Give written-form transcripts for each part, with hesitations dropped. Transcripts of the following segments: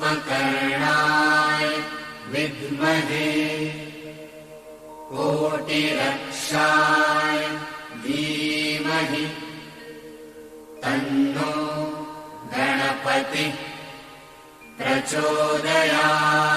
उपकरणाय विद्महे कोटिरक्षाय धीमहि तन्नो गणपतिः प्रचोदयात्।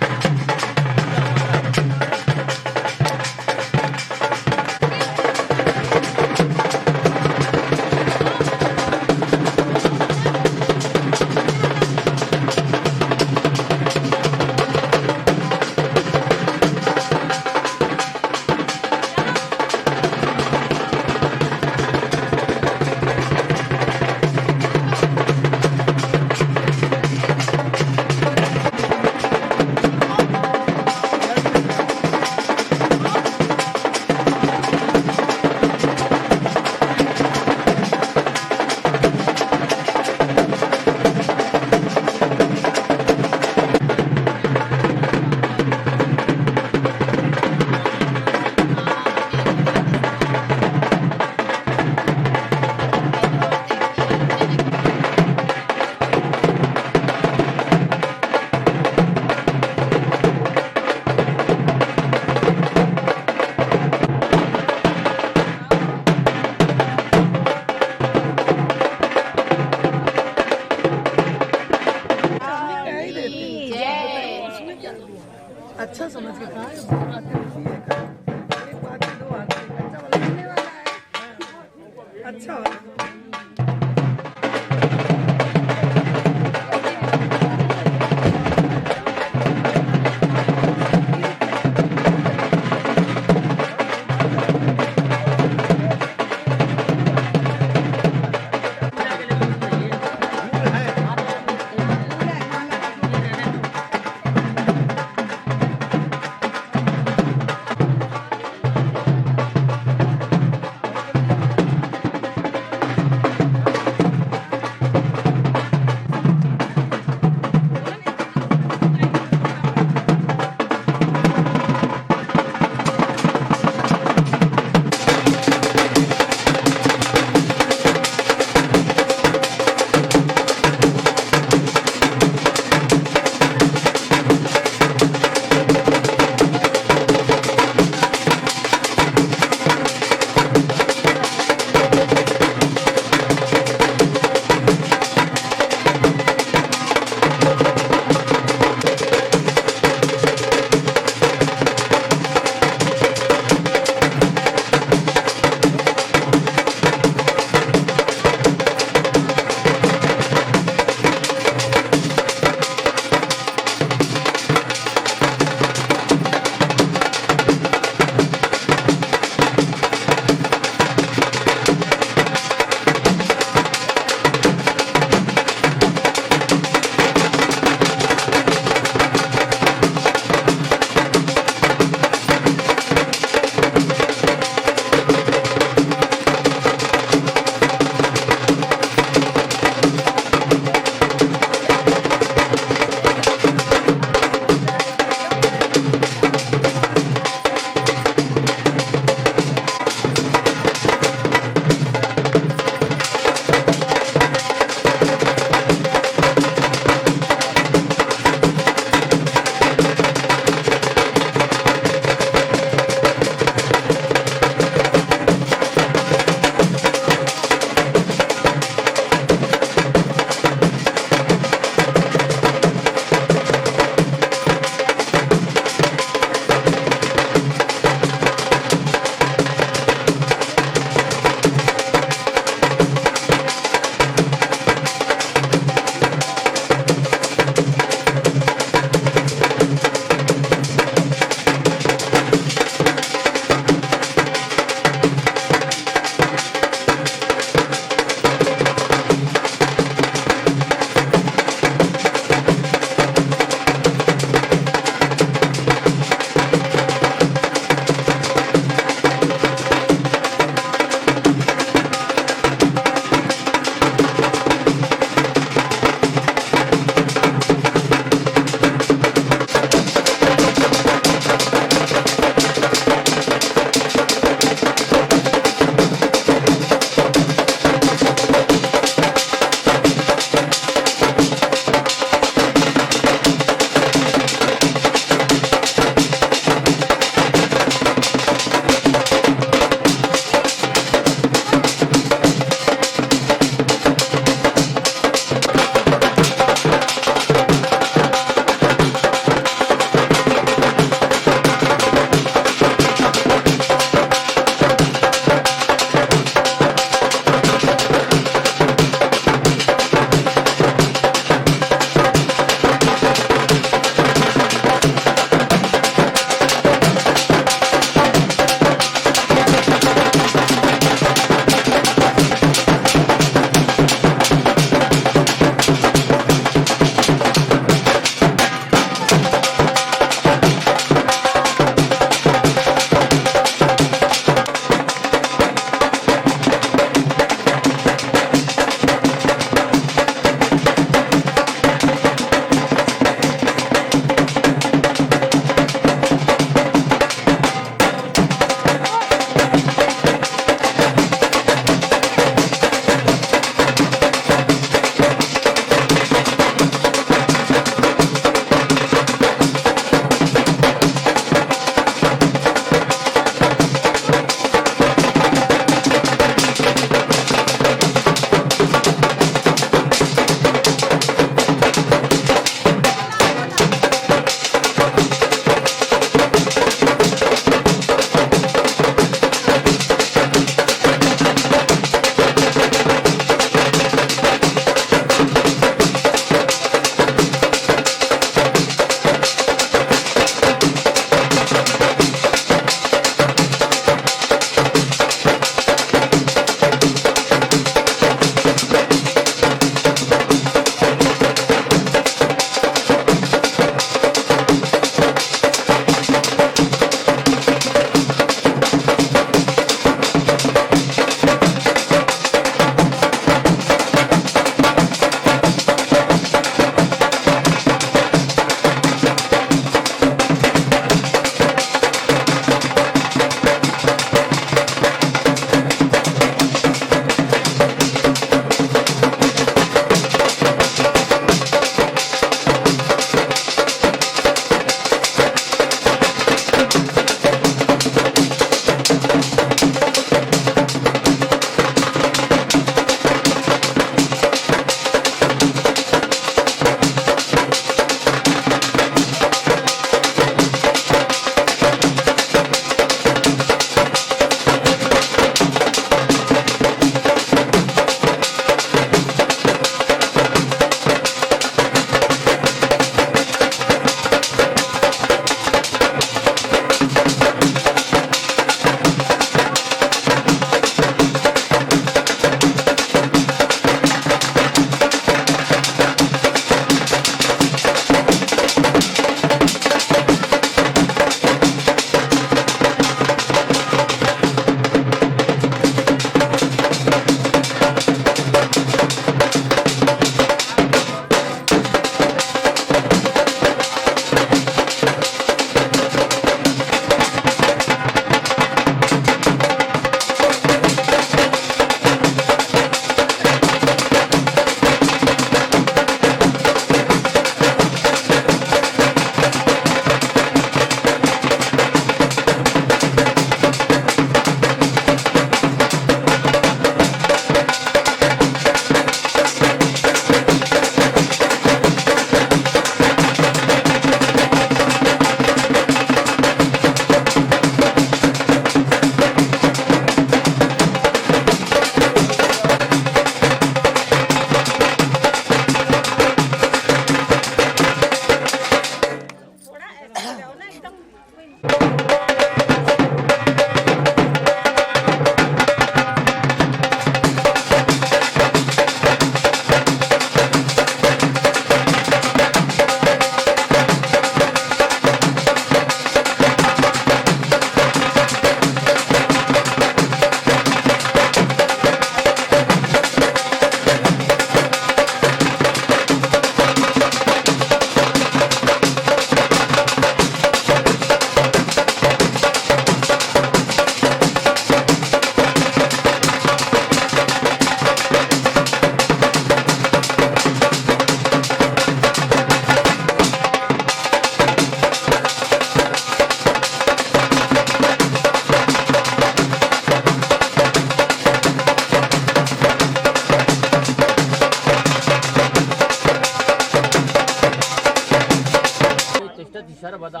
सर्वदा।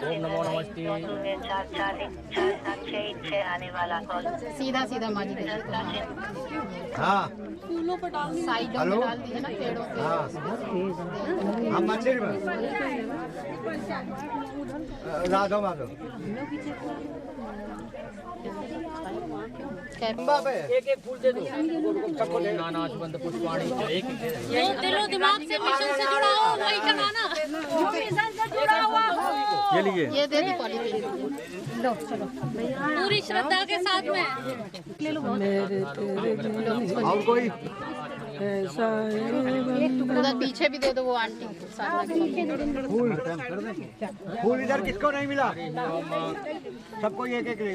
ओम नमो नमस्ते। सीधा सीधा माजी दे। हाँ फूलों पर डाल साइडों में डाल दीजिए ना, पेड़ों पे। हाँ हम मंदिर में राधो माधो एक एक फूल दे दो। ओम नाना सुगंध पुष्पाणि एक एक दे दो। जो दिलो दिमाग से मिशन से जुड़ा हो वही चढ़ाना, जो मिशन से जुड़ा हुआ हो। ये लीजिए, ये दे दी पॉलीथीन। लो चलो पूरी श्रद्धा के साथ में। और कोई उधर पीछे भी दे दो वो आंटी फूल फूल इधर किसको नहीं मिला? सबको एक एक ले,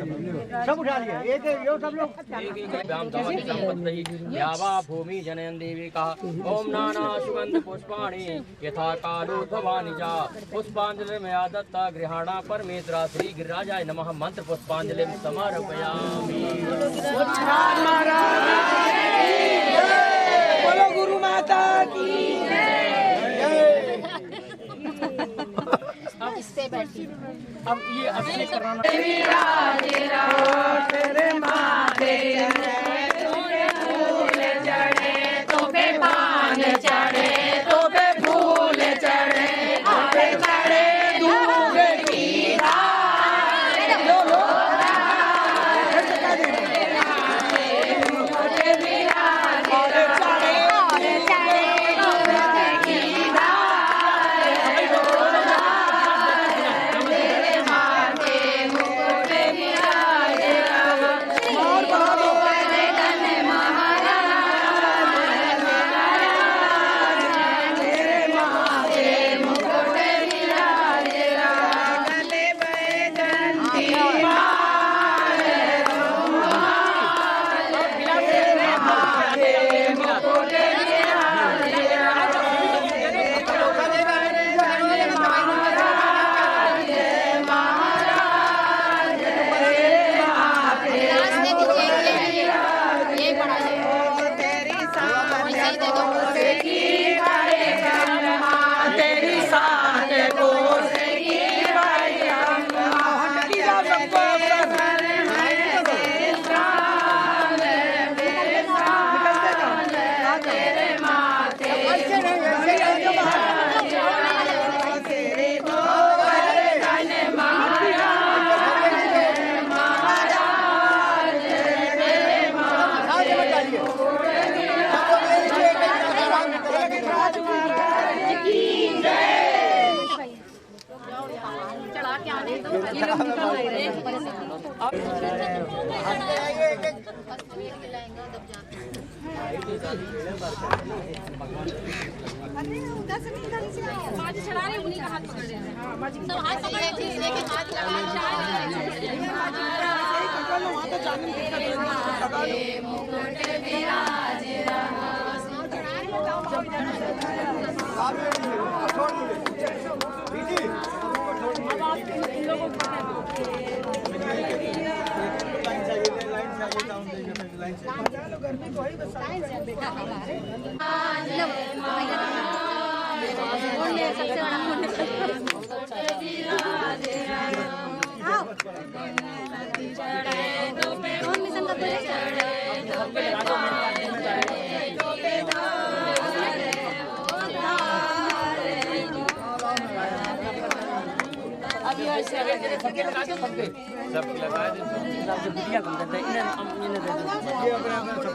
सब उठा लिए, एक एक यो सब लोग। भूमि जनयन देवी का। ओम नाना सुगंध पुष्पाणि यथा कालोद्भवानि च पुष्पांजलि में दत्ता गृहाणा परमेश्वरा श्री गिरिराजाय नमः। मंत्र पुष्पांजलि समर्पयामि। बोलो गुरु माता की। इस पे बैठी। अब ये अच्छे कराना। तेरे माथे तो पे पान चढ़े, तो पे फूल चढ़े, आपे चढ़े दूध की धार। लो लो सबके लगा दो, सबके लगा दो।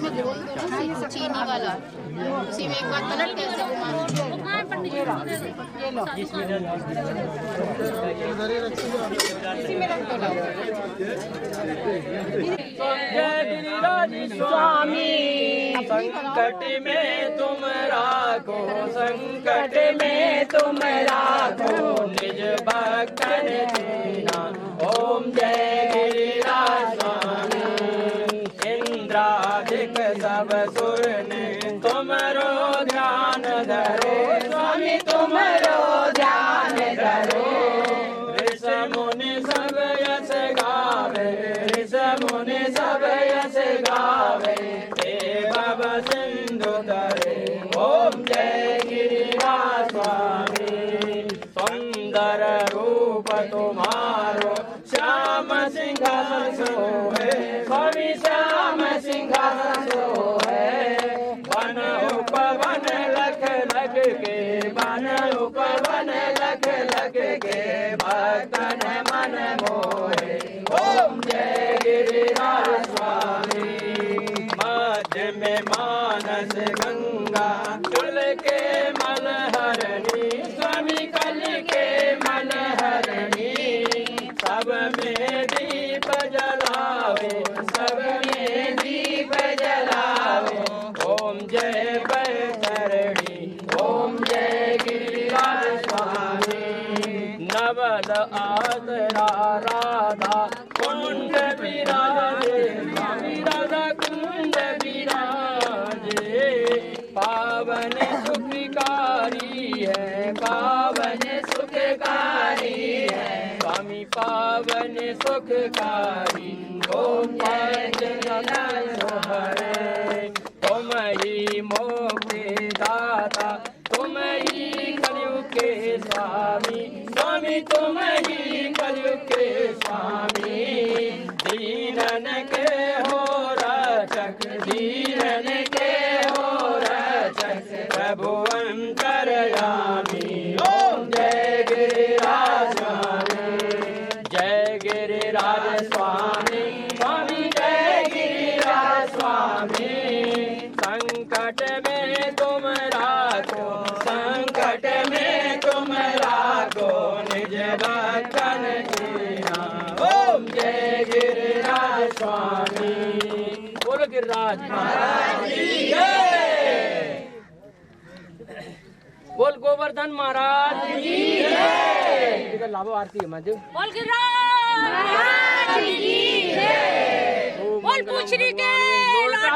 में घोल दो ना, चीनी वाला, उसी में एक बार पलट के ऐसे घुमा स्वामी संकट में तुम राखो, संकट में तुम राखो निज भक्तन दीना। ओम जय गिरिराज स्वामी। इंद्रादिक सब सुर ने तुमरो ध्यान धरो, स्वामी तुमरो ध्यान धरो। ऋषि मुनि सब यश गावे, ऋषि मुनि सब यश गावे, भव सिंधु तरे। ओम जय गिरिराज स्वामी। सुंदर रूप तुम्हारो श्याम सिंहासन सोहे, स्वामी श्याम सिंहासन सोहे। वन उपवन लख लख के, वन उपवन लख लख के, भक्तन मन मोहे। ओम जय गिरिराज स्वामी। मध्य में मानस गंगा, कल के मल हरणी, स्वामी कल के मल हरणी। सब में दीप जलावे, सब में दीप जलावे। ओम जय बैतरणी, ओम जय गिरिराज स्वामी। नवल आदरा राधा कुंड विराजे, स्वामी राधा कुंड विराजे। पावन सुखकारी है, पावन सुखकारी है, स्वामी पावन सुखकारी। गोपाल हरे तुम ही मुक्ति दाता, तुम ही कलयुग के स्वामी, स्वामी तुम ही कलयुग के स्वामी। दीनन के हो रक्षक, दीनन के हो रक्षक, प्रभु अंतर्यामी। ओम जय गिरिराज स्वामी, जय गिरिराज स्वामी, स्वामी जय गिरिराज स्वामी। संकट में तुम राखो, संकट में तुम राखो निज भक्तन दीना। ओम जय गिरिराज स्वामी। बोलो गिरिराज महाराज की जय। बोल गोवर्धन महाराज की जय। इधर लाभो आरती है महादेव। बोल गिरिराज महाराज की जय। बोल पूछरी के लोटा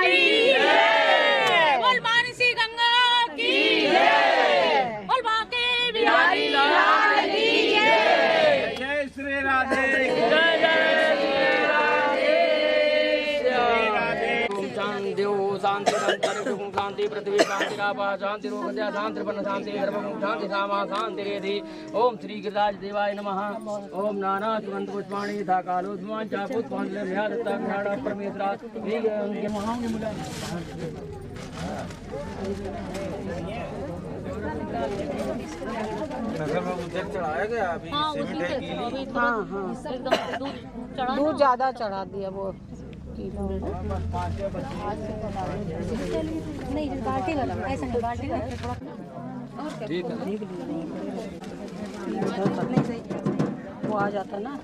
की जय। बोल मानसी गंगा की जय। बोल बांके बिहारी लाल की जय। जय श्री राधे, जय जय श्री राधे। ओम शांति ओम शांति अंतरिक्ष ओम शांति पृथ्वी शांति रापा शांति रोगद्या शांति वन शांति गर्भ शांति सामा शांति रेधि। ओम श्री गिरिराज देवाय नमः। ओम नाना सुगंध पुष्पाणि यथा कालोद्भवान् च पुष्पाञ्जलिर्मया दत्ता ज्ञान परमेश्वरात् उनके महान मुला। चढ़ाया गया अभी सीमेंट है गीली। हाँ दूध ज्यादा चढ़ा दिया वो नहीं बाल्टी वाला ऐसा नहीं, बाल्टी वाला ठीक है नहीं सही वो आ जाता ना।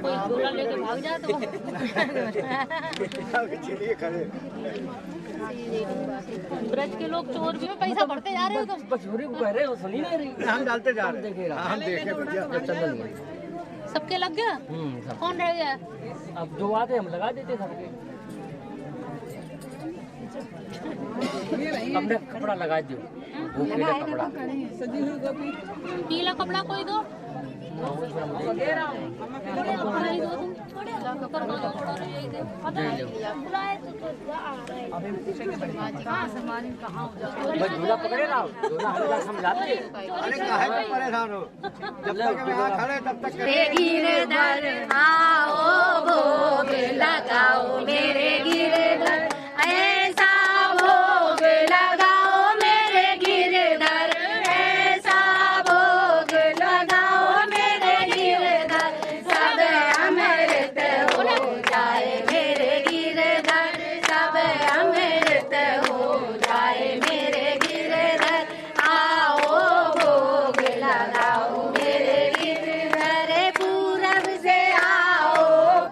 कोई झूला लेके भाग जाए तो ब्रज के लोग चोर भी पैसा भरते जा रहे हो तुम। बछोरी को कह रहे हो, सुनी नहीं रही। हम डालते जा रहे देखेगा हैं, हम देखे बढ़िया। सबके लग गया। कौन रह गया? अब जो आते हम लगा देते सबके। अपने कपड़ा लगा दो, वो पीला कपड़ा। पीला कपड़ा कोई दो। झूला पकड़े ना, झूला हमें समझाते। अरे काहे में परेशान हो, जब तक हम यहाँ खड़े तब तक गिरधर आओ भोग लगाओ मेरे गिरधर, ऐसा भोग लगाओ मेरे गिरधर, ऐसा भोग लगाओ मेरे गिरधर, सब अमृत हो जाए मेरे गिरधर, सब अमृत हो जाए मेरे गिरधर, आओ भोग लगाओ मेरे गिरधर, पूरब से आओ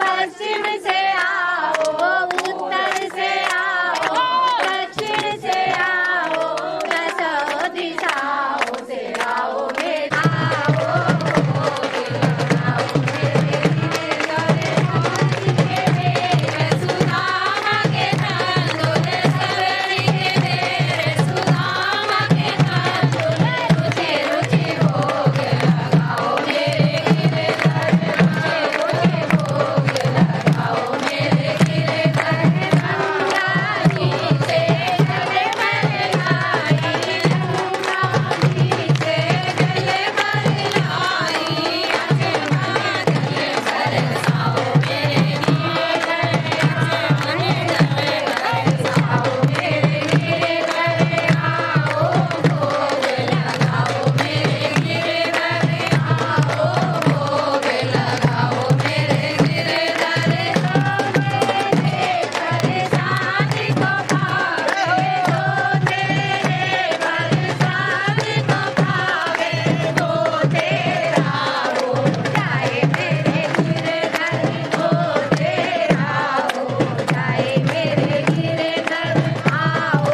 पश्चिम से आओ उत्तर से आओ दक्षिण से आओ दसों दिशाओं से आओ मेरे, आओ भोग लगाओ मेरे गिरधर, सुदामा के तंदुल सबरी के मेरे, सुदामा के तंदुल रुचि रुचि भोग लगाओ मेरे गिरधर, रुचि रुचि भोग लगाओ मेरे गिरधर, गंगा जी से जल बरलाई, गंगा जी से जल बरलाई, अजमा जल बरसाओ मेरे गिरधर, अजमा जल बरसाओ मेरे गिरधर, आओ भोग लगाओ मेरे गिरधर, आओ भोग लगाओ मेरे गिरधर, बरसात को पावे तो तेरे बरसात को पावे तो तेरा हो जाए मेरे गिरधर, तो तेरा हो जाए मेरे गिरधर, आओ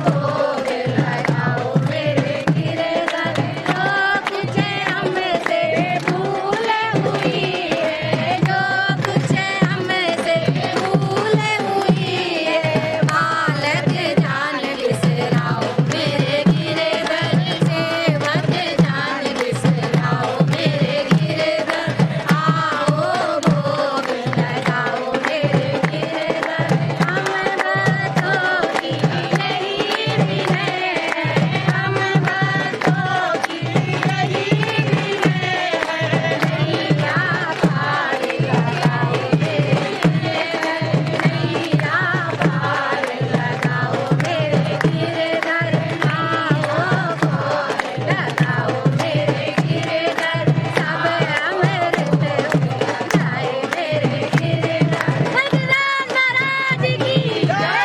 भोग लगाओ मेरे गिरधर, जो कुछ हमसे भूल हुई है, जो कुछ हमसे भूल हुई है, बालक जान बिसराओ मेरे गिरधर, सेवक जान बिसराओ मेरे गिरधर, आओ भोग लगाओ मेरे गिरधर, हम भक्तों की यही विनय है, हम भक्तों की यही विनय है, नैया पार लगाओ मेरे गिरधर, नैया पार लगाओ मेरे गिरधर, आओ भोग लगाओ मेरे गिरधर, सब अमृत हो जाए मेरे गिरधर, भगवान महाराज की जय।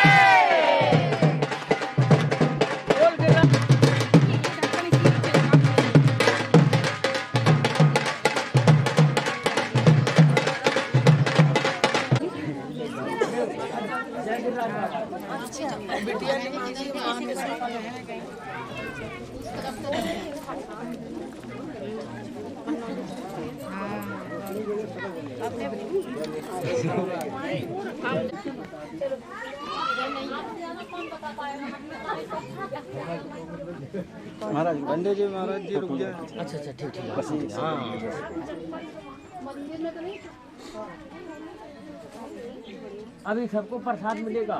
महाराज बंदे जी, महाराज जी रुक जाए। अच्छा अच्छा ठीक ठीक, हाँ अभी सबको प्रसाद मिलेगा।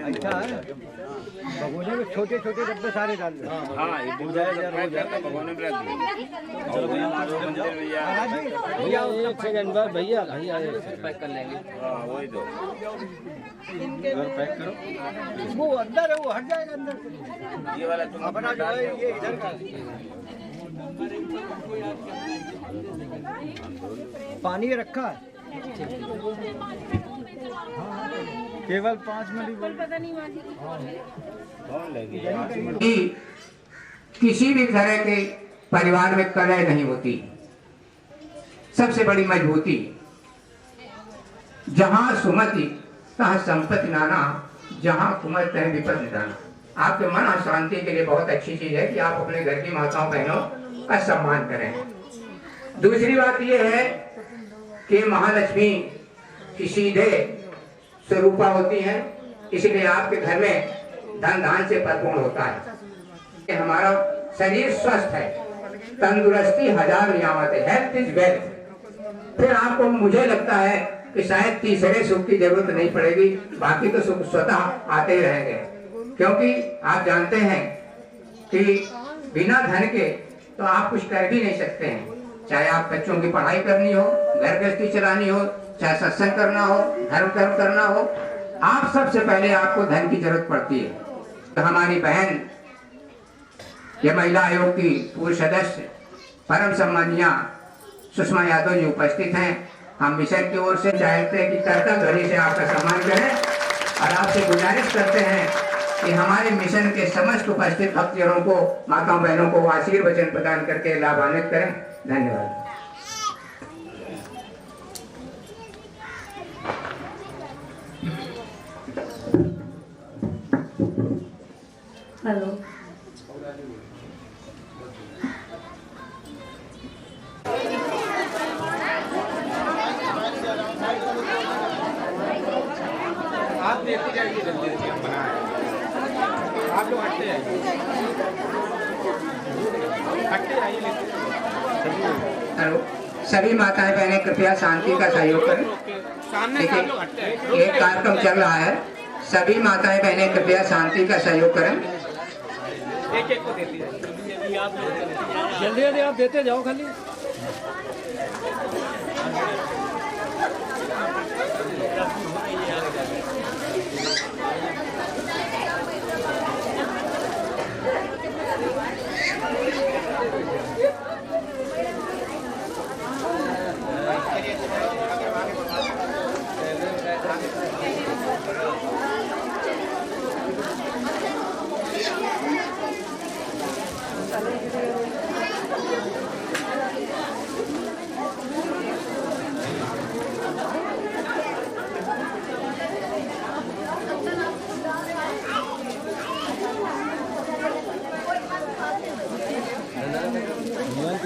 अच्छा है, भगोने में छोटे छोटे डब्बे सारे डाल दो। हाँ, ये भगवान में रख भैया एक सेकंड बाद, भैया भैया पैक कर लेंगे। हाँ, वही तो पैक करो, वो अंदर है, वो हट जाएगा अंदर से। ये वाला तुम अपना जो है ये इधर का पानी रखा है, केवल 5 मिनट। किसी भी तरह के परिवार में कलह नहीं होती। सबसे बड़ी मजबूती, जहां सुमति तहां संपत्ति नाना, जहाँ कुमत है विपद निदान। आपके मन और शांति के लिए बहुत अच्छी चीज है कि आप अपने घर की माताओं बहनों का सम्मान करें। दूसरी बात यह है कि महालक्ष्मी की सीधे स्वरूपा होती है, इसलिए आपके घर में धन धान से भरपूर होता है। हमारा शरीर स्वस्थ है, तंदुरुस्ती हजार नियामत है, हेल्थ इज वेल्थ। फिर आपको मुझे लगता है कि शायद तीसरे सुख की जरूरत नहीं पड़ेगी, बाकी तो सुख स्वतः आते ही रहेंगे। क्योंकि आप जानते हैं कि बिना धन के तो आप कुछ कर भी नहीं सकते हैं। चाहे आप बच्चों की पढ़ाई करनी हो, घर गृहस्थी चलानी हो, चाहे सत्संग करना हो, धर्म कर्म करना हो, आप सबसे पहले आपको धन की जरूरत पड़ती है। तो हमारी बहन ये महिला आयोग की पूर्व सदस्य परम सम्मानिया सुषमा यादव जी उपस्थित हैं। हम मिशन की ओर से चाहते हैं कि कर्तव्य ध्वनि से आपका सम्मान करें और आपसे गुजारिश करते हैं कि हमारे मिशन के समस्त उपस्थित भक्तजनों को, माताओं बहनों को आशीर्वचन प्रदान करके लाभान्वित करें। धन्यवाद। हेलो, आप देखते जाइए, जल्दी जल्दी हम बना रहे हैं। आप लोग हटते जाइए, हटते जाइए। हेलो, सभी माताएं बहनें कृपया शांति का सहयोग करें। देखिए, एक कार्यक्रम चल रहा है, सभी माताएं बहनें कृपया शांति का सहयोग करें। एक एक को देती जाइए, जल्दी जल्दी आप देते जाओ खाली।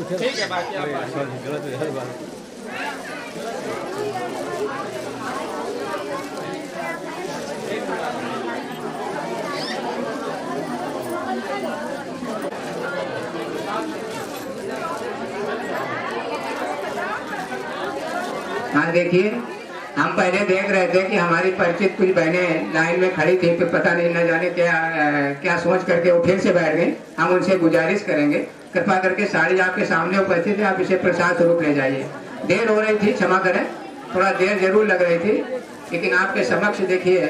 ठीक है, बाकी आप हाँ, देखिए, हम पहले देख रहे थे कि हमारी परिचित कुछ बहनें लाइन में खड़ी थी, तो पता नहीं न जाने क्या सोच करके वो फिर से बैठ गई। हम उनसे गुजारिश करेंगे, कृपा करके साड़ी आपके सामने उपस्थित है, आप इसे प्रसाद स्वरूप ले जाइए। देर हो रही थी, क्षमा करें, थोड़ा देर जरूर लग रही थी, लेकिन आपके समक्ष देखिए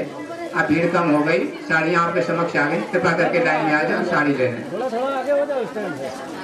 अब भीड़ कम हो गई, साड़ियाँ आपके समक्ष आ गई। कृपा करके लाइन में आ जाओ, साड़ी ले लें। थोड़ा आगे हो जाओ इस टाइम से।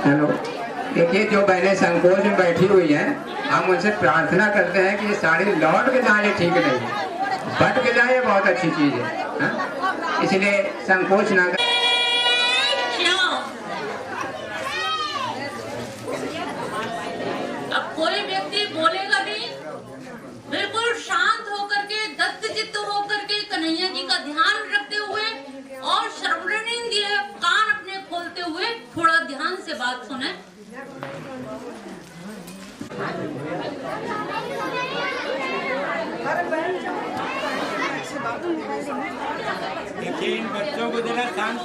हेलो, देखिए, जो बहनें संकोच में बैठी हुई हैं, हम उनसे प्रार्थना करते हैं कि ये साड़ी लौट के जाए ठीक नहीं है, बट के जाए बहुत अच्छी चीज है, हाँ? इसलिए संकोच ना करें। अब कोई व्यक्ति बोलेगा नहीं, बिल्कुल शांत होकर के, दत्तचित्त होकर के कन्हैया जी का ध्यान रखते हुए और श्रवणेंद्रिय कान अपने खोलते हुए थोड़ा ध्यान से बात सुने। देखिए, इन बच्चों को जरा शांत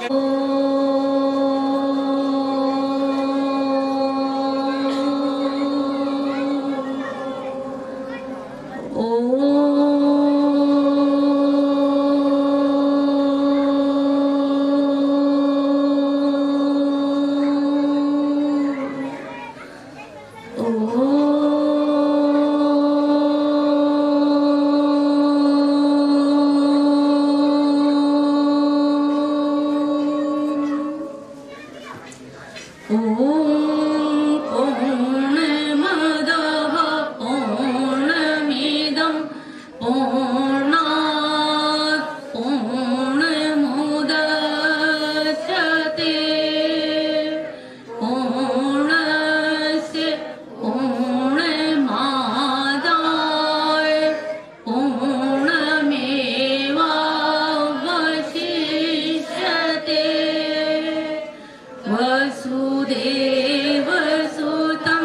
वसुदेव सुतं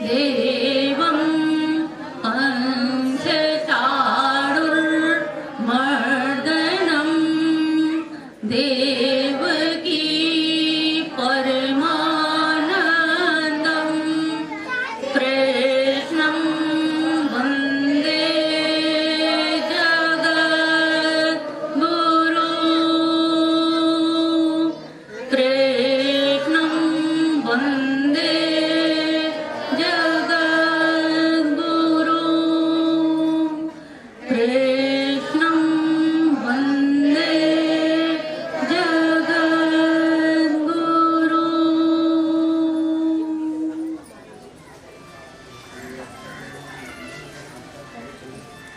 देवं कंसचाणूरमर्दनं देवकी परमानन्दं कृष्णं वन्दे जगद्गुरुं कृष्णं वन्दे जगद्गुरुं कृष्णं वन्दे जगद्गुरुं।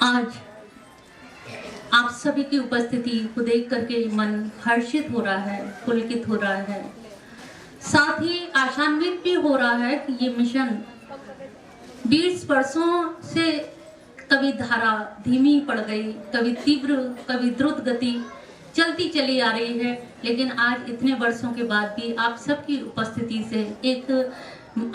आज आप सभी की उपस्थिति को देख करके मन हर्षित हो रहा है, पुलकित हो रहा है, साथ ही आशान्वित भी हो रहा है कि ये मिशन 20 वर्षों से कभी धारा धीमी पड़ गई, कभी तीव्र, कभी द्रुत गति चलती चली आ रही है, लेकिन आज इतने वर्षों के बाद भी आप सबकी उपस्थिति से एक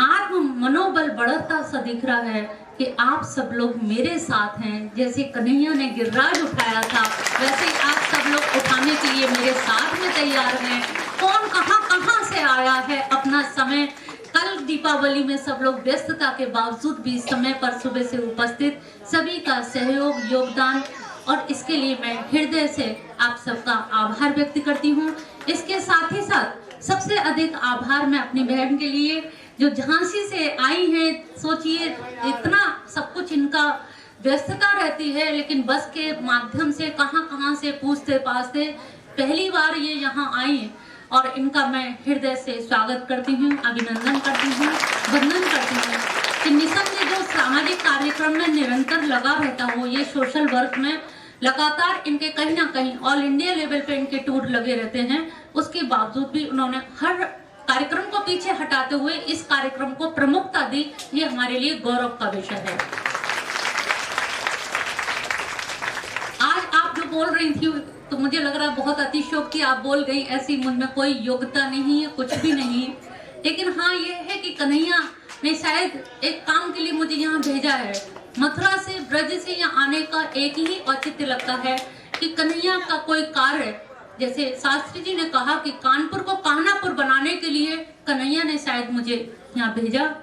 आत्म मनोबल बढ़ता सा दिख रहा है कि आप सब लोग मेरे साथ हैं। जैसे कन्हैया ने गिरिराज उठाया था, वैसे आप सब लोग उठाने के लिए मेरे साथ में तैयार हैं। कौन कहाँ से आया है अपना समय, कल दीपावली में सब लोग व्यस्तता के बावजूद भी समय पर सुबह से उपस्थित, सभी का सहयोग योगदान, और इसके लिए मैं हृदय से आप सबका आभार व्यक्त करती हूँ। इसके साथ ही साथ सबसे अधिक आभार मैं अपनी बहन के लिए जो झांसी से आई हैं। सोचिए इतना सब कुछ इनका व्यस्तता रहती है, लेकिन बस के माध्यम से कहाँ से पूछते पाछते पहली बार ये यहाँ आई, और इनका मैं हृदय से स्वागत करती हूँ, अभिनंदन करती हूँ, वंदन करती हूँ कि निसंदेह जो सामाजिक कार्यक्रम में निरंतर लगा रहता हो, ये सोशल वर्क में लगातार इनके कहीं ना कहीं ऑल इंडिया लेवल पे इनके टूर लगे रहते हैं, उसके बावजूद भी उन्होंने हर कार्यक्रम को पीछे हटाते हुए इस कार्यक्रम को प्रमुखता दी। ये हमारे लिए गौरव का विषय है। आज आप जो बोल रही थी तो मुझे लग रहा है बहुत अतिशयोक्ति आप बोल गई, ऐसी मुझ में कोई योग्यता नहीं है, कुछ भी नहीं, लेकिन हाँ ये है कि कन्हैया ने शायद एक काम के लिए मुझे यहाँ भेजा है। मथुरा से, ब्रज से यहाँ आने का एक ही औचित्य लगता है कि कन्हैया का कोई कार्य, जैसे शास्त्री जी ने कहा कि कानपुर को कान्हापुर बनाने के लिए कन्हैया ने शायद मुझे यहाँ भेजा।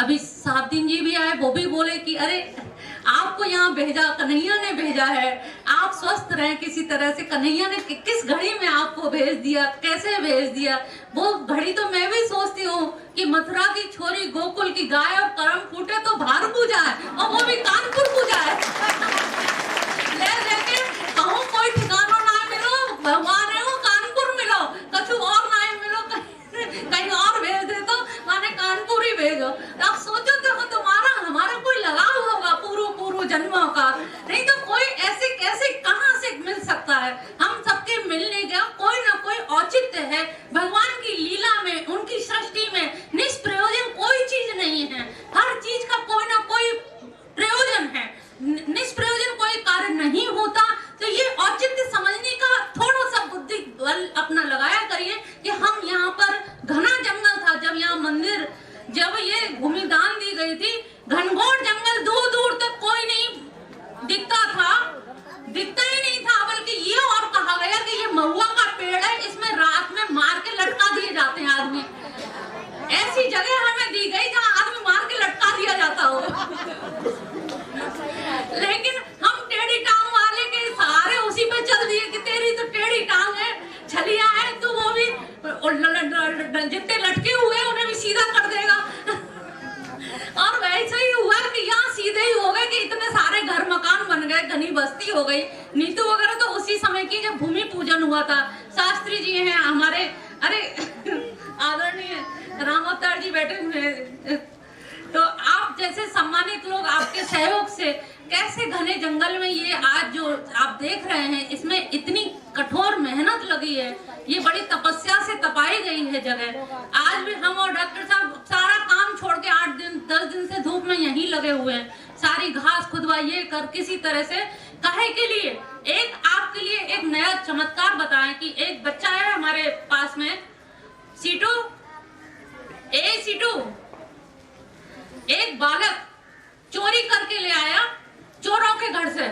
अभी साहबदीन जी भी आए, वो भी बोले कि अरे आपको यहाँ भेजा, कन्हैया ने भेजा है, आप स्वस्थ रहें किसी तरह से। कन्हैया ने किस घड़ी में आपको भेज दिया, कैसे भेज दिया, वो घड़ी तो मैं भी सोचती हूँ कि मथुरा की छोरी गोकुल की गाय और करम फूटे तो भार पूजा है, और वो भी कानपुर पूजा है। लेके कहूँ कोई ठिकाना ना मिलो, भगवान है वो कानपुर मिलो, कछु और ना मिलो, कहीं और भेज दे तो माने कानपुर ही भेजो। आप सोचो तो तुम्हारा हमारा कोई लगाव होगा पूर्व जन्मों का, नहीं तो कोई ऐसे कैसे कहाँ से मिल सकता है। हम सबके मिलने का कोई ना कोई औचित्य है। भगवान की लीला में, उनकी सृष्टि में निष्प्रयोजन कोई चीज नहीं है, हर चीज का कोई ना कोई प्रयोजन है। निष्प्रयोजन कोई कार्य नहीं होता। तो ये औचित्य समझने का थोड़ा सा बुद्धि बल अपना लगाया करिए कि हम यहाँ पर घना जंगल था, जब यहाँ मंदिर, जब ये भूमि दान दी गई थी, घनघोर जंगल, दूर दूर तक कोई नहीं दिखता था, दिखता ही नहीं था। बल्कि ये और कहा गया कि ये महुआ का पेड़ है, इसमें रात में मार के लटका दिए जाते हैं आदमी। ऐसी जगह हमें दी गई जहाँ आदमी मार के लटका दिया जाता हो। लेकिन हम टेढ़ी टांग वाले के सहारे उसी पे चल दिए कि तेरी तो टेढ़ी टांग है, छलिया है, तो वो भी जितने लटके हुए उन्हें भी सीधा कर देगा। और वैसे ही हुआ कि यहाँ सीधे ही हो गए कि इतने सारे घर मकान बन गए, घनी बस्ती हो गई। नीतू वगैरह तो उसी समय की जब भूमि पूजन हुआ था। शास्त्री जी हैं हमारे, अरे आदरणीय रामोत्तर जी बैठे हुए हैं, तो आप जैसे सम्मानित लोग, आपके सहयोग से कैसे घने जंगल में ये आज जो आप देख रहे हैं, इसमें इतनी कठोर मेहनत लगी है, ये बड़ी तपस्या से तपाई गई है जगह। आज भी हम और डॉक्टर साहब सारा काम छोड़ के 8 दिन 10 दिन से धूप में यहीं लगे हुए हैं, सारी घास खुदवाइए कर किसी तरह से, काहे के लिए। एक आपके लिए एक नया चमत्कार बताएं कि एक बच्चा है हमारे पास में, सीटू, सीटू, एक बालक चोरी करके ले आया चोरों के घर से।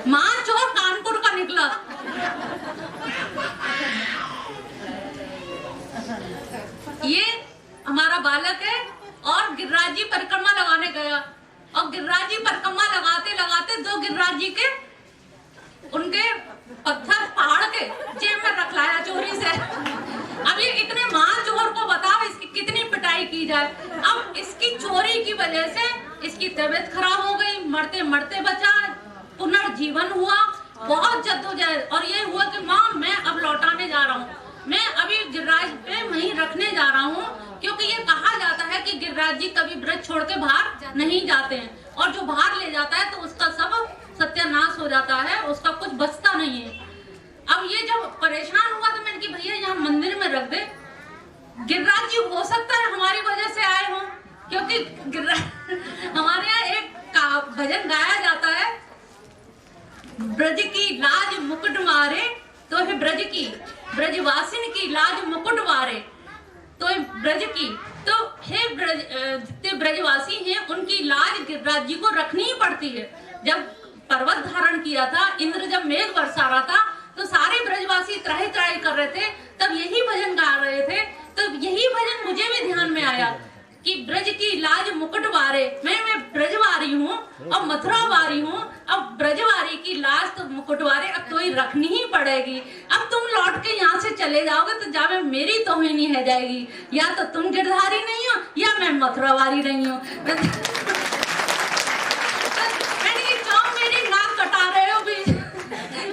मां चोर कानपुर का निकला। ये हमारा बालक है और गिरिराज जी परिक्रमा लगाने गया और गिरिराज जी परिक्रमा लगाते लगाते दो गिरिराज जी के उनके पत्थर पहाड़ के जेब में रख लाया चोरी से। अब ये इतने महान चोर को बताओ इसकी कितनी पिटाई की जाए। अब इसकी चोरी की वजह से इसकी तबीयत खराब हो गई, मरते मरते बचा, पुनर्जीवन हुआ, बहुत जद्दोजहद। और ये हुआ कि माँ मैं अब लौटाने जा रहा हूँ, मैं अभी गिरिराज पे वहीं रखने जा रहा हूँ, क्योंकि ये कहा जाता है कि गिरिराज जी कभी ब्रज छोड़ के बाहर नहीं जाते हैं और जो बाहर ले जाता है तो उसका सब सत्यानाश हो जाता है, उसका कुछ बचता नहीं है। अब ये जब परेशान हुआ तो मैंने कि भैया यहाँ मंदिर में रख दे, गिरिराज जी हो सकता है हमारी वजह से आए हों, क्योंकि हमारे यहाँ एक भजन गाया जाता है, ब्रज की लाज मुकुट मारे तो है ब्रज की, ब्रजवासिन की लाज मुकुट मारे तो है ब्रज की। तो हे ब्रज जितने ब्रजवासी हैं उनकी लाज गिरिराज जी को रखनी ही पड़ती है। जब पर्वत धारण किया था, इंद्र जब मेघ बरसा रहा था तो सारे ब्रजवासी त्राही त्राही कर रहे थे, तब यही भजन गा रहे थे। तो यही भजन मुझे भी ध्यान में आया कि ब्रज की लाज मुकुट वारे, मैं ब्रजवारी हूँ और मथुरा वारी हूँ, अब ब्रजवारी की लाज तो मुकुट वारे अब तो ही रखनी ही पड़ेगी। अब तुम लौट के यहाँ से चले जाओगे तो जावे मेरी तोहिनी है जाएगी, या तो तुम गिरधारी नहीं हो या मैं मथुरा वारी नहीं हूँ। मेरी नाक कटा रहे हो भी,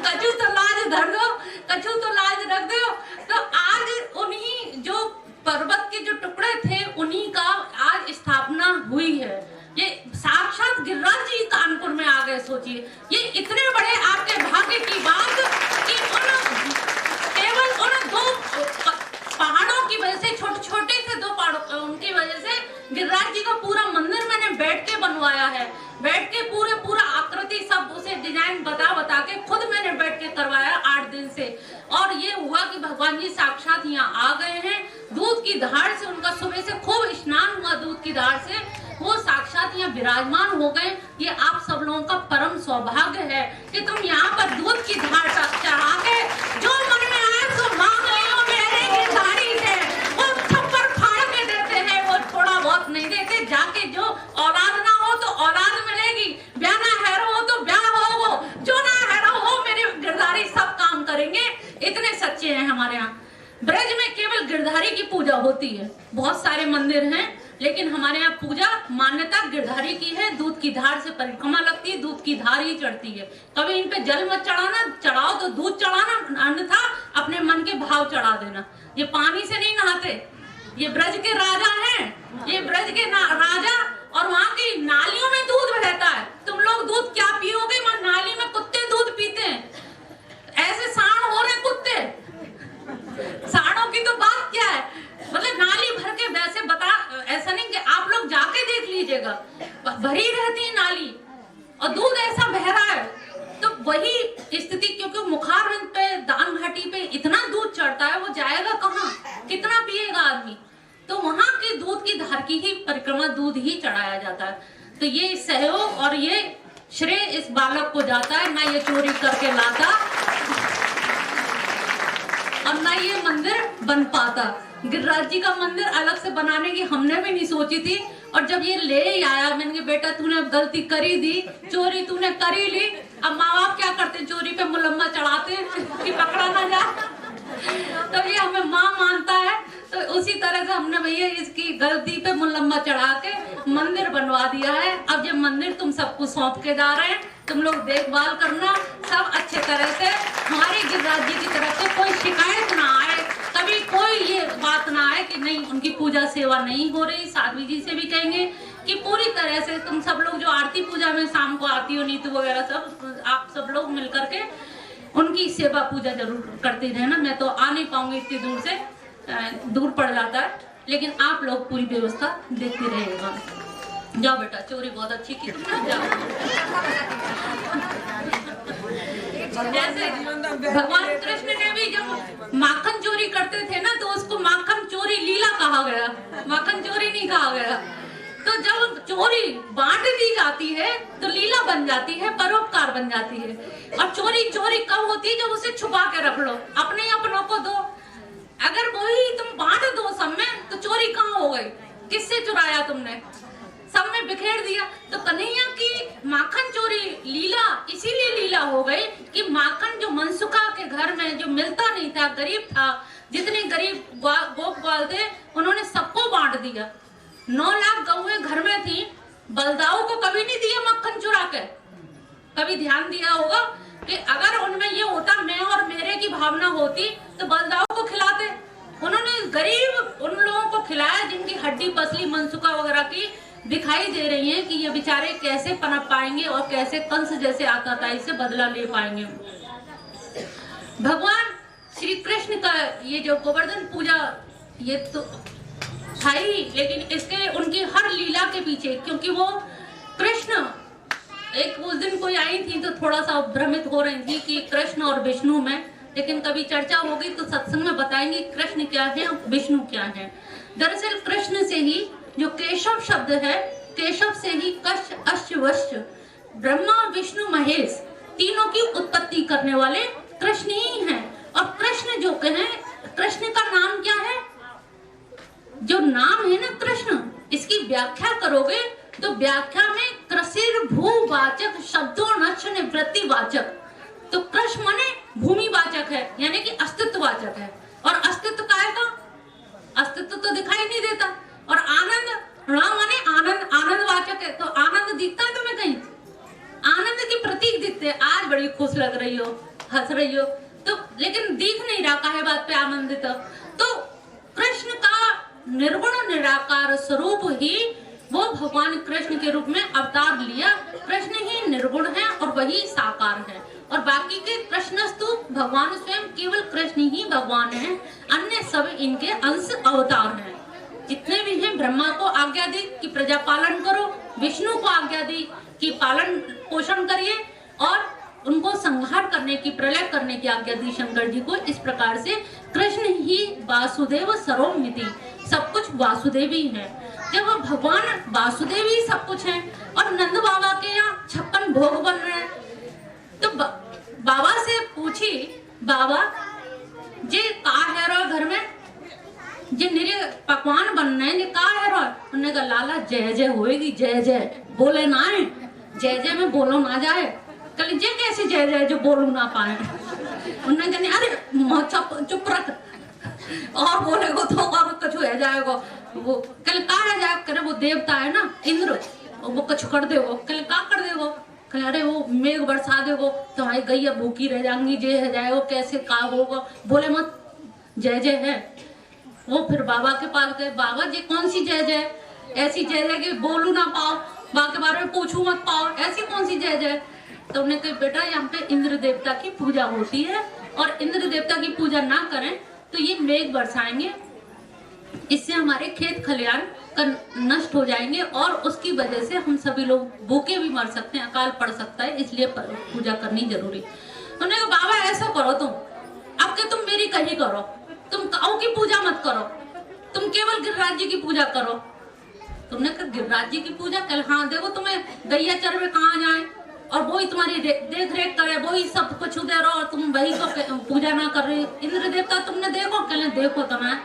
कछु तो लाज धर दो, कछु तो लाज रख दो। तो आज उन्हीं जो पर्वत के जो टुकड़े थे उन्हीं का आज स्थापना हुई है। ये साक्षात गिरिराज जी कानपुर में आ गए। सोचिए ये इतने बड़े आपके भाग्य की बात कि केवल उन दो पहाड़ों की वजह से, छोटे छोटे से दो पहाड़ों उनकी वजह से गिरिराज जी का पूरा मंदिर मैंने बैठ के बनवाया है। बैठ के पूरा आकृति सब उसे डिजाइन बता के खुद मैंने बैठ के करवाया 8 दिन से। और ये हुआ कि भगवान जी साक्षात यहाँ आ गए हैं। दूध की धार से उनका सुबह से खूब स्नान हुआ, दूध की धार से वो साक्षात यहाँ विराजमान हो गए। ये आप सब लोगों का परम सौभाग्य है कि तुम यहाँ पर दूध की धार चढ़ा के जो मन में आए सो मांग रहे हो मेरे गिरधारी से। वो थप्पड़ फाड़ के देते हैं, वो थोड़ा बहुत नहीं देते। जाके जो औलाद ना हो तो औलाद मिलेगी, ब्याह ना हैरो हो तो ब्याह हो, जो ना हैरो हो मेरे गिरधारी सब काम करेंगे। इतने सच्चे हैं हमारे यहाँ। ब्रज में केवल गिरधारी की पूजा होती है, बहुत सारे मंदिर हैं लेकिन हमारे यहाँ पूजा मान्यता गिरधारी की है। दूध की धार से परिक्रमा लगती है, दूध की धार ही चढ़ती है। कभी इन पे जल मत चढ़ाना, चढ़ाओ तो दूध चढ़ाना, अन्यथा अपने मन के भाव चढ़ा देना। ये पानी से नहीं नहाते, ये ब्रज के राजा हैं, ये ब्रज के राजा, और वहाँ की नालियों में दूध बहता है। तुम लोग दूध क्या पियोगे? वहाँ नाली में कुत्ते दूध पीते हैं, ऐसे सांड हो रहे कुत्ते। सांडों की तो बात क्या है, मतलब नाली भर के वैसे बता, ऐसा नहीं कि आप लोग जाके देख लीजिएगा, भरी रहती है नाली और दूध ऐसा बह रहा है। तो वही स्थिति, क्योंकि मुखारविंद पे, दान घाटी पे इतना दूध चढ़ता है, वो जाएगा कहाँ, कितना पिएगा आदमी। तो वहां के दूध की धार की ही परिक्रमा दूध ही चढ़ाया जाता है। तो ये सहयोग और ये श्रेय इस बालक को जाता है, ना ये चोरी करके लाता और ना ये मंदिर बन पाता। गिरिराज जी का मंदिर अलग से बनाने की हमने भी नहीं सोची थी, और जब ये ले आया मैंने कहा बेटा तूने अब गलती करी दी, चोरी तूने करी ली। अब माँ बाप क्या करते, चोरी पे मुलम्मा चढ़ाते कि पकड़ा ना जाए, तो ये हमें माँ मानता है। तो उसी तरह से हमने भैया इसकी गलती पे मुलम्मा चढ़ा के मंदिर बनवा दिया है। अब ये मंदिर तुम सबको सौंप के जा रहे हैं, तुम लोग देखभाल करना सब अच्छे तरह से। हमारे गिरिराज जी की तरफ से कोई शिकायत ना आए, कभी कोई ये बात ना आए कि नहीं उनकी पूजा सेवा नहीं हो रही। साध्वी जी से भी कहेंगे कि पूरी तरह से तुम सब लोग जो आरती पूजा में शाम को आती हो, नीतू वगैरह सब आप सब लोग मिल करके उनकी सेवा पूजा जरूर करते रहना। मैं तो आ नहीं पाऊंगी इतनी दूर से, दूर पड़ जाता है, लेकिन आप लोग पूरी व्यवस्था देखते रहेगा। जाओ बेटा, चोरी बहुत अच्छी की तुमने, जाओ। जैसे भगवान कृष्ण ने भी जब कहा गया, माखन चोरी नहीं कहा गया। तो जब चोरी बांट दी जाती है तो लीला बन जाती है, परोपकार बन जाती है। और चोरी कब होती है? जब उसे छुपा के रख लो, अपने ही अपनों को दो। अगर वही तुम बांट दो सब में, तो चोरी कहाँ हो गई? किससे चुराया तुमने? सब में बिखेर दिया। तो कन्हैया की माखन चोरी लीला इसीलिए लीला हो गई कि माखन जो मनसुखा के घर में जो मिलता नहीं था, गरीब था, जितने गरीब गोप ग्वाल थे उन्होंने सबको बांट दिया। 9 लाख गौएं घर में थी, बलदाऊ को कभी नहीं दिया मक्खन चुरा के। कभी ध्यान दिया होगा कि अगर उनमें ये होता मैं और मेरे की भावना होती तो बलदाऊ को खिलाते। उन्होंने गरीब उन लोगों को खिलाया जिनकी हड्डी पसली मनसुखा वगैरह की दिखाई दे रही है कि ये बेचारे कैसे पनप पाएंगे और कैसे कंस जैसे आताताई से बदला ले पाएंगे। भगवान श्री कृष्ण का ये जो गोवर्धन पूजा ये तो था ही, लेकिन इसके उनकी हर लीला के पीछे, क्योंकि वो कृष्ण एक उस दिन कोई आई थी तो थोड़ा सा भ्रमित हो रही थी कि कृष्ण और विष्णु में, लेकिन कभी चर्चा होगी तो सत्संग में बताएंगे कृष्ण क्या है और विष्णु क्या है। दरअसल कृष्ण से ही जो केशव शब्द है, केशव से ही कश अश्व वश्य ब्रह्मा विष्णु महेश तीनों की उत्पत्ति करने वाले कृष्ण ही हैं। और कृष्ण जो कहें, कृष्ण का नाम क्या है? जो नाम है ना कृष्ण, इसकी व्याख्या करोगे तो व्याख्या में कृषिर भूवाचक शब्दों नक्ष निवृत्ति वाचक। तो कृष्ण माने भूमिवाचक है, यानी कि अस्तित्ववाचक है। और अस्तित्व काय का? अस्तित्व तो दिखाई नहीं देता। और आनंद, राम माने आनंद, आनंदवाचक है। तो आनंद दिखता है तुम्हें कहीं? आनंद की प्रतीक दिखते हैं। आज बड़ी खुश लग रही हो, हंस रही हो, तो लेकिन दिख नहीं रहा काहे बात पे आनंदित। तो कृष्ण का निर्गुण निराकार स्वरूप ही वो भगवान कृष्ण के रूप में अवतार लिया। कृष्ण ही निर्गुण है और वही साकार है। और बाकी के कृष्णस्तु भगवान स्वयं, केवल कृष्ण ही भगवान है, अन्य सब इनके अंश अवतार हैं। जितने भी हैं, ब्रह्मा को आज्ञा दी कि प्रजा पालन करो, विष्णु को आज्ञा दी कि पालन पोषण करिए, और उनको संहार करने की, प्रलय करने की आज्ञा दी शंकर जी को। इस प्रकार से कृष्ण ही वासुदेव सर्वमिति, सब कुछ वासुदेव ही है। जब भगवान वासुदेव ही सब कुछ है और नंद बाबा के यहाँ 56 भोग बन रहे हैं, तो बाबा से पूछी, बाबा जे का है रो घर में, जे निरे पकवान बन रहे हैं, का है रो? उन्होंने कहा लाला जय जय होएगी, जय जय बोले ना है, जय जय में बोलो ना जाए। कल जे कैसे जय जय जो बोलू ना पाए? उन्होंने कहा अरे चुप रख, और बोलेगो तो और कुछ हो जाएगा। वो कल का है जाए, करे वो देवता है ना इंद्र, वो कुछ कर देगो। कल का कर देगो? कल अरे वो मेघ बरसा देगो, तुम्हारी गैया भूखी रह जाएंगी, जे है जाएगो, कैसे का होगा, बोले मत जय जय है। वो फिर बाबा के पास गए, बाबा जी कौन सी जय जय? ऐसी जय जय कि बोलू ना पाओ, बाबा के बारे में पूछू मत पाओ, ऐसी कौन सी जय जय? तो उन्हें कहा बेटा यहाँ पे इंद्र देवता की पूजा होती है, और इंद्र देवता की पूजा ना करें तो ये मेघ बरसाएंगे, इससे हमारे खेत खलियान नष्ट हो जाएंगे, और उसकी वजह से हम सभी लोग भूखे भी मर सकते हैं, अकाल पड़ सकता है, इसलिए पूजा करनी जरूरी। उन्होंने कहा बाबा ऐसा करो तुम, अब के तुम मेरी कही करो, तुम काऊ की पूजा मत करो, तुम केवल गिरिराज जी की पूजा करो। तुमने कहा गिरिराज जी की पूजा? कल हाँ देखो तुम्हें गैया चरवे कहाँ जाए और वो ही तुम्हारी देख रेख करे, वो ही सब कुछ दे रहो, और तुम वही को पूजा ना कर रही। इंद्र देवता तुमने देखो? कल देखो तुम्हें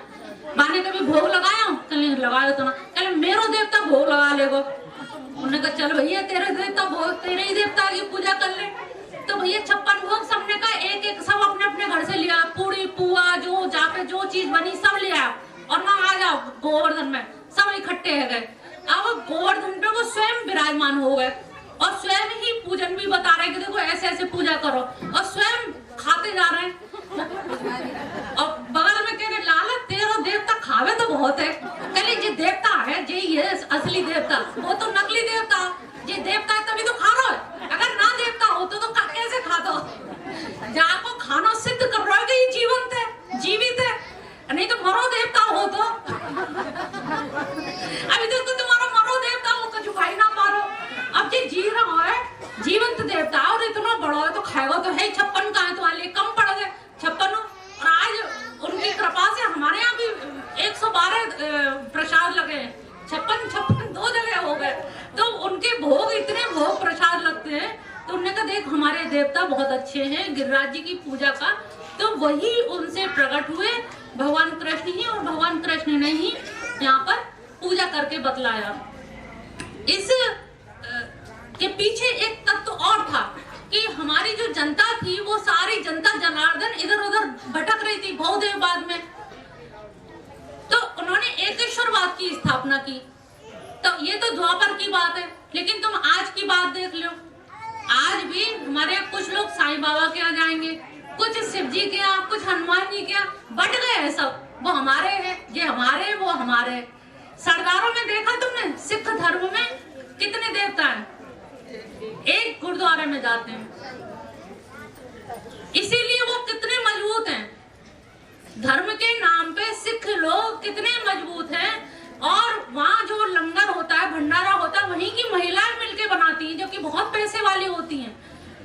बाने कभी भोग लगाया? कल लगायो तुम्हें? कल मेरो देवता भोग लगा लेगो। उन्होंने कहा चल भैया तेरे देवता भोग, तेरे ही देवता की पूजा कर ले। तो भैया 56 भोग सबने का एक एक सब अपने अपने घर से लिया, पूरी पुआ जो जहाँ पे जो चीज बनी सब लिया, और ना आ जाओ गोवर्धन में, सब इकट्ठे है गए। अब गोवर्धन पे वो स्वयं विराजमान हो गए, और स्वयं ही पूजन भी बता रहे हैं कि देखो ऐसे ऐसे पूजा करो, और स्वयं खाते जा रहे हैं। और बगल में कह रहे लाला तेरा देवता खावे तो बहुत है, कल जे देवता है जे ये असली देवता, वो तो नकली देवता, जे देवता है तभी तो खा रहा है, अगर ना देवता हो तो कैसे खा दो? जाको खाना सिद्ध कर रहा है कि ये जीवंत है, जीवित है, नहीं तो मरो देवता हो तो। अभी देखो तुम्हारा मरो देवता हो तो झुकाई ना मारो, अब ये जी रहा है जीवंत देवता, और इतना बड़ा है तो खाएगा तो है। 56 का है तो वाले कम पड़ गए 56, और आज उनकी कृपा से हमारे यहाँ भी 112 करते हैं तो उन्होंने कहा देख हमारे देवता बहुत अच्छे हैं, गिरिराज जी की पूजा का। तो वही उनसे प्रकट हुए भगवान कृष्ण ही, और भगवान कृष्ण ने ही यहाँ पर पूजा करके बतलाया। इस के पीछे एक तत्व और था कि हमारी जो जनता थी वो सारी जनता जनार्दन इधर उधर भटक रही थी बहुदेववाद में। तो उन्होंने एकेश्वरवाद की स्थापना की। तो ये तो द्वापर की बात है, लेकिन तुम आज की बात देख लो। आज भी हमारे यहाँ कुछ लोग साईं बाबा के यहाँ जाएंगे, कुछ शिव जी के यहाँ, कुछ हनुमान जी के यहाँ, बट गए हैं सब। वो हमारे हैं, ये हमारे हैं, वो हमारे हैं। सरदारों में देखा तुमने सिख धर्म में कितने देवता हैं? एक गुरुद्वारे में जाते हैं, इसीलिए वो कितने मजबूत हैं। धर्म के नाम पे सिख लोग कितने मजबूत हैं। और वहाँ जो लंगर होता है, भंडारा होता है, वहीं की महिलाएं मिलके बनाती हैं, जो कि बहुत पैसे वाली होती हैं।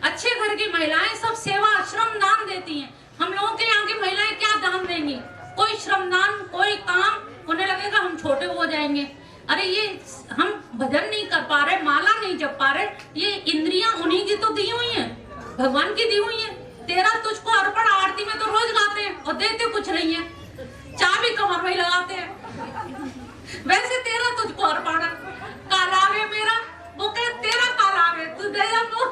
अच्छे घर की महिलाएं सब सेवा श्रम दान देती हैं। हम लोगों के यहाँ की महिलाएं क्या दान देंगी? कोई श्रमदान, कोई काम, उन्हें लगेगा हम छोटे हो जाएंगे। अरे ये हम भजन नहीं कर पा रहे, माला नहीं जप पा रहे, ये इंद्रियां उन्हीं की तो दी हुई हैं, भगवान की दी हुई हैं। तेरा तुझको अर्पण आरती में तो रोज गाते हैं और देते कुछ नहीं है, चाबी कमर में लगाते हैं। वैसे तेरा तुझको अर्पण काला है मेरा, वो कहे तेरा काला है, तू दे हमको।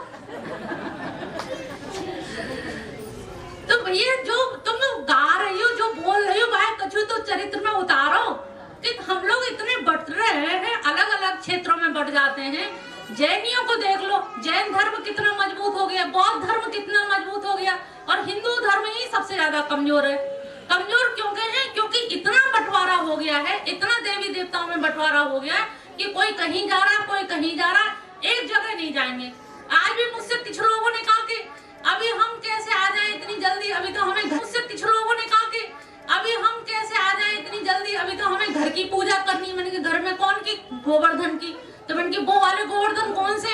तो भैया जो तुम गा रही हो, जो बोल रही हो, भाई कछु तो चरित्र में उतारो। कि हम लोग इतने बढ़ रहे हैं, अलग अलग क्षेत्रों में बढ़ जाते हैं। जैनियों को देख लो, जैन धर्म कितना मजबूत हो गया, बौद्ध धर्म कितना मजबूत हो गया, और हिंदू धर्म ही सबसे ज्यादा कमजोर है। कमजोर क्यों कहे हैं? क्योंकि इतना बंटवारा हो गया है, इतना देवी देवताओं में बंटवारा हो गया है कि कोई कहीं जा रहा, कोई कहीं जा रहा, एक जगह नहीं जाएंगे। आज भी मुझसे कुछ लोगों ने कहा कि अभी हम कैसे आ जाए इतनी जल्दी, अभी तो हमें, मुझसे कुछ लोगों ने कहा कि अभी हम कैसे आ जाए इतनी जल्दी, अभी तो हमें घर की पूजा करनी। मैंने कहा घर में कौन की? गोवर्धन की। तो मैंने कहा वो वाले गोवर्धन कौन से?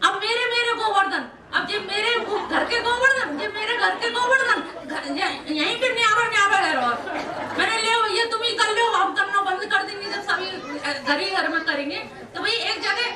अब मेरे गोवर्धन, अब ये मेरे घर के गोवर्धन, ये मेरे घर के गोवर्धन यहीं पे न्यारा है। मैंने ले भैया तुम ही कर लो, हम करना बंद कर देंगे जब सभी घर में करेंगे। तो भाई एक जगह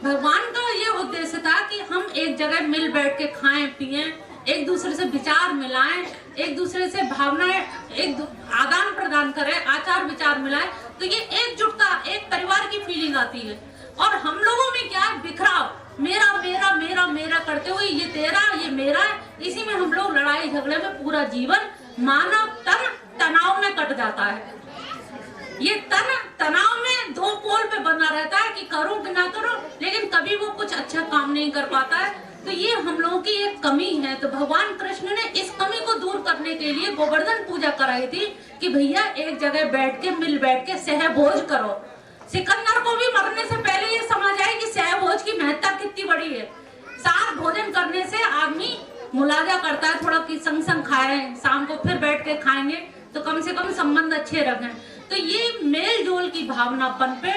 भगवान का ये उद्देश्य था कि हम एक जगह मिल बैठ के खाएं पिएं, एक दूसरे से विचार मिलाएं, एक दूसरे से भावनाएं एक आदान प्रदान करें, आचार विचार मिलाएं। तो ये एकजुटता, एक परिवार की फीलिंग आती है। और हम लोगों में क्या है? बिखराव, मेरा मेरा मेरा मेरा करते हुए ये तेरा ये मेरा है। इसी में हम लोग लड़ाई झगड़े में पूरा जीवन मानव तन तनाव में कट जाता है। ये तन तनाव में दो पोल पे बना रहता है कि करूं कि ना करूं, लेकिन कभी वो कुछ अच्छा काम नहीं कर पाता है। तो ये हम लोगों की एक कमी है। तो भगवान कृष्ण ने इस कमी को दूर करने के लिए गोवर्धन पूजा कराई थी कि भैया एक जगह बैठ के मिल बैठ के सहभोज करो। सिकंदर को भी मरने से पहले ये समझ आए कि सहभोज की महत्ता कितनी बड़ी है। साथ भोजन करने से आदमी मुलाजा करता है, थोड़ा कि संग संग खाए, शाम को फिर बैठ के खाएंगे तो कम से कम संबंध अच्छे रखें। तो ये मेल जोल की भावना पनपे,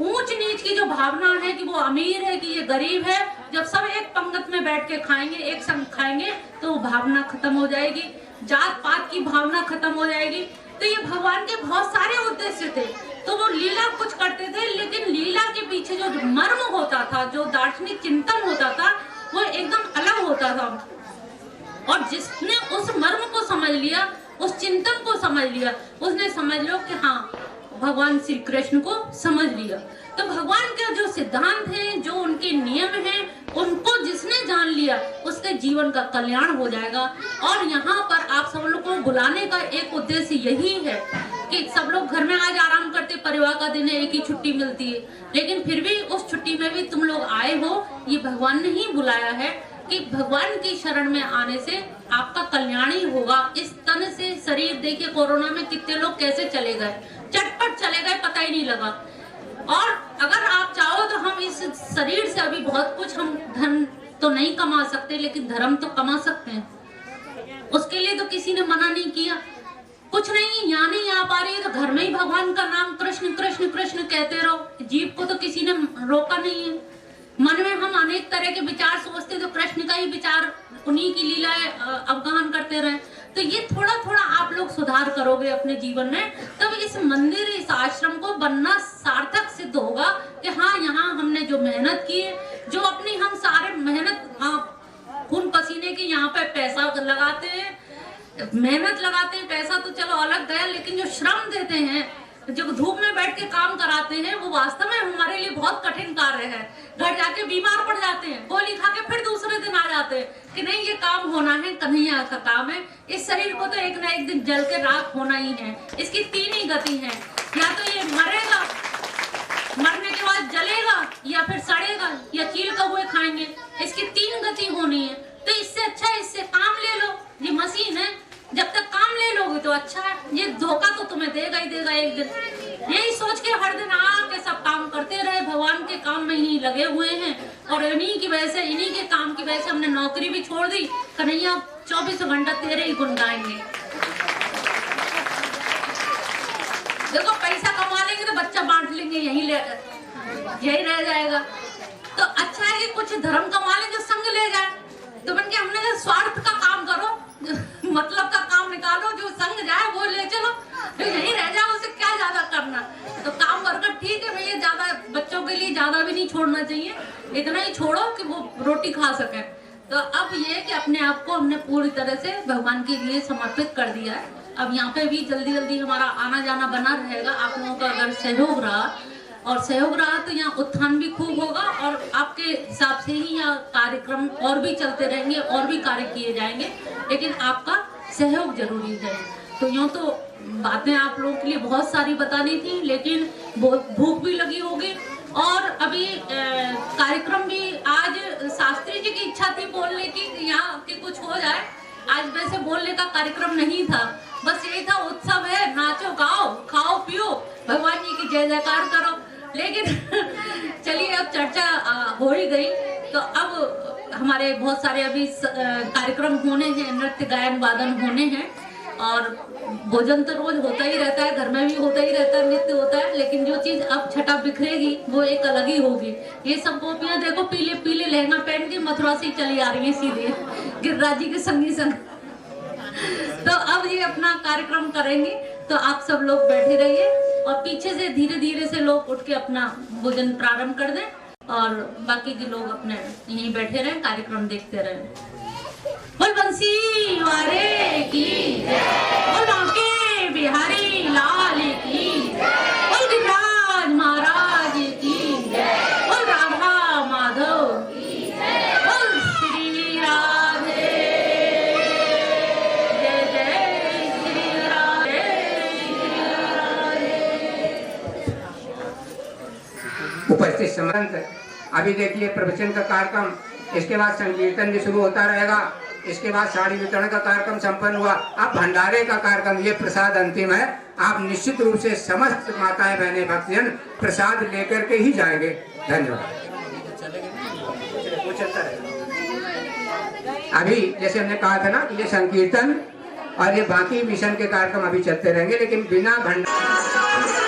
ऊंच नीच की जो भावना है कि वो अमीर है कि ये गरीब है, जब सब एक पंगत में बैठ के खाएंगे, एक संग खाएंगे, तो वो भावना खत्म हो जाएगी, जात पात की भावना खत्म हो जाएगी। तो ये भगवान के बहुत सारे उद्देश्य थे। तो वो लीला कुछ करते थे, लेकिन लीला के पीछे जो मर्म होता था, जो दार्शनिक चिंतन होता था, वो एकदम अलग होता था। और जिसने उस मर्म को समझ लिया, उस चिंतन को समझ लिया, उसने समझ लो कि हाँ भगवान श्री कृष्ण को समझ लिया। तो भगवान के जो सिद्धांत हैं, जो उनके नियम हैं, उनको जिसने जान लिया उसके जीवन का कल्याण हो जाएगा। और यहाँ पर आप सब लोग को बुलाने का एक उद्देश्य यही है कि सब लोग घर में आज आराम करते, परिवार का दिन है, एक ही छुट्टी मिलती है, लेकिन फिर भी उस छुट्टी में भी तुम लोग आए हो, ये भगवान ने ही बुलाया है कि भगवान की शरण में आने से आपका कल्याण ही होगा। इस तन से शरीर, देखिए कोरोना में कितने लोग कैसे चले गए, चटपट चले गए, पता ही नहीं लगा। और अगर आप चाहो तो हम इस शरीर से अभी बहुत कुछ, हम धन तो नहीं कमा सकते लेकिन धर्म तो कमा सकते हैं। उसके लिए तो किसी ने मना नहीं किया। कुछ नहीं, यहाँ नहीं आ पा रही है तो घर में ही भगवान का नाम कृष्ण कृष्ण कृष्ण कहते रहो। जीव को तो किसी ने रोका नहीं है। मन में हम अनेक तरह के विचार सोचते तो कृष्ण का ही विचार, उन्हीं की लीलाएं अवगाहन करते रहे। तो ये थोड़ा थोड़ा आप लोग सुधार करोगे अपने जीवन में, तब इस मंदिर, इस आश्रम को बनना सार्थक सिद्ध होगा कि हाँ यहाँ हमने जो मेहनत की है, जो अपनी हम सारे मेहनत खून पसीने की यहाँ पे पैसा लगाते हैं, मेहनत लगाते हैं, पैसा तो चलो अलग गया, लेकिन जो श्रम देते हैं, जो धूप में बैठ के काम कराते हैं, वो वास्तव में हमारे लिए बहुत कठिन कार्य है। घर जाके बीमार पड़ जाते हैं, गोली खा के फिर दूसरे दिन आ जाते हैं कि नहीं ये काम होना है, कन्हैया का काम है। इस शरीर को तो एक ना एक दिन जल के राख होना ही है। इसकी तीन ही गति है, या तो ये मरेगा, मरने के बाद जलेगा, या फिर सड़ेगा, या चील कौवे खाएंगे। इसकी तीन गति होनी है। तो इससे अच्छा है इससे काम ले लो, ये मशीन है, जब तक काम ले लोगे तो अच्छा है। ये धोखा तो तुम्हें देगा ही देगा एक दिन। यही सोच के हर दिन आके सब काम करते रहे, भगवान के काम में ही लगे हुए हैं। और इन्हीं की वजह से, इन्हीं के काम की वजह से हमने नौकरी भी छोड़ दी। कन्हैया 24 घंटा तेरे ही गुण गाएंगे। देखो पैसा कमा लेंगे तो बच्चा बांट लेंगे, यही रह जाएगा। तो अच्छा है कि कुछ धर्म कमा ले जो संग ले जाए। तो बन के हमने कहा स्वार्थ का काम करो, मतलब का काम निकालो, जो संग जाए वो ले चलो, जो यही रह जाए उसे क्या ज्यादा करना। तो काम वर्कर ठीक है भैया, ज्यादा बच्चों के लिए ज्यादा भी नहीं छोड़ना चाहिए, इतना ही छोड़ो कि वो रोटी खा सके। तो अब ये कि अपने आप को हमने पूरी तरह से भगवान के लिए समर्पित कर दिया है। अब यहाँ पे भी जल्दी जल्दी हमारा आना जाना बना रहेगा। आप लोगों का अगर सहयोग रहा और सहयोग रहा तो यहाँ उत्थान भी खूब होगा, और आपके हिसाब से ही यहाँ कार्यक्रम और भी चलते रहेंगे, और भी कार्य किए जाएंगे, लेकिन आपका सहयोग जरूरी है। तो यूँ तो बातें आप लोगों के लिए बहुत सारी बतानी थी, लेकिन भूख भी लगी होगी। और अभी कार्यक्रम भी आज शास्त्री जी की इच्छा थी बोलने की, यहाँ की कुछ हो जाए। आज वैसे बोलने का कार्यक्रम नहीं था, बस यही था उत्सव है, नाचो गाओ खाओ पियो, भगवान जी की जय जयकार करो। लेकिन चलिए अब चर्चा हो ही गई, तो अब हमारे बहुत सारे अभी कार्यक्रम होने हैं, नृत्य गायन वादन होने हैं, और भोजन तो रोज होता ही रहता है, घर में भी होता ही रहता है, नृत्य होता है। लेकिन जो चीज अब छटा बिखरेगी वो एक अलग ही होगी। ये सब गोपियां देखो पीले पीले लहंगा पहन के मथुरा से चली आ रही है सीधे गिरिराज जी के संगी संग। तो अब ये अपना कार्यक्रम करेंगे, तो आप सब लोग बैठे रहिए, और पीछे से धीरे धीरे से लोग उठ के अपना भोजन प्रारंभ कर दें, और बाकी के लोग अपने यहीं बैठे रहें, कार्यक्रम देखते रहें। बोल बंसी वारे की बोल बांके बिहारी लाल की, बोल गिरिराज महाराज की, बोल राधा माधव की, बोल श्री राधे, जय जय श्री राधे, उपस्थित समस्त अभी देखिए प्रवचन का कार्यक्रम, इसके बाद संकीर्तन भी शुरू होता रहेगा, इसके बाद साड़ी वितरण का कार्यक्रम संपन्न हुआ। अब भंडारे का कार्यक्रम, ये प्रसाद अंतिम है। आप निश्चित रूप से समस्त माताएं बहनें भक्तजन प्रसाद लेकर के ही जाएंगे। धन्यवाद। अभी जैसे हमने कहा था ना कि ये संकीर्तन और ये बाकी मिशन के कार्यक्रम अभी चलते रहेंगे, लेकिन बिना भंडारे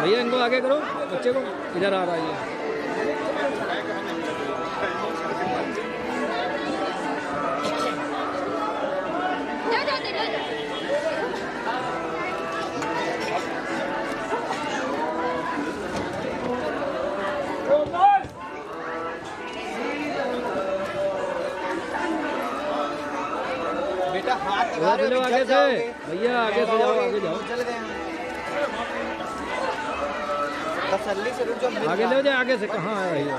भैया इनको आगे करो, बच्चे को इधर आ रहा है। बेटा हाथ लगा रहे हो, आगे से भैया, आगे से जाओ, आगे जाओ, चल गए तसल्ली से रुक जाओ। आगे ले जाओ, आगे से कहाँ है भैया।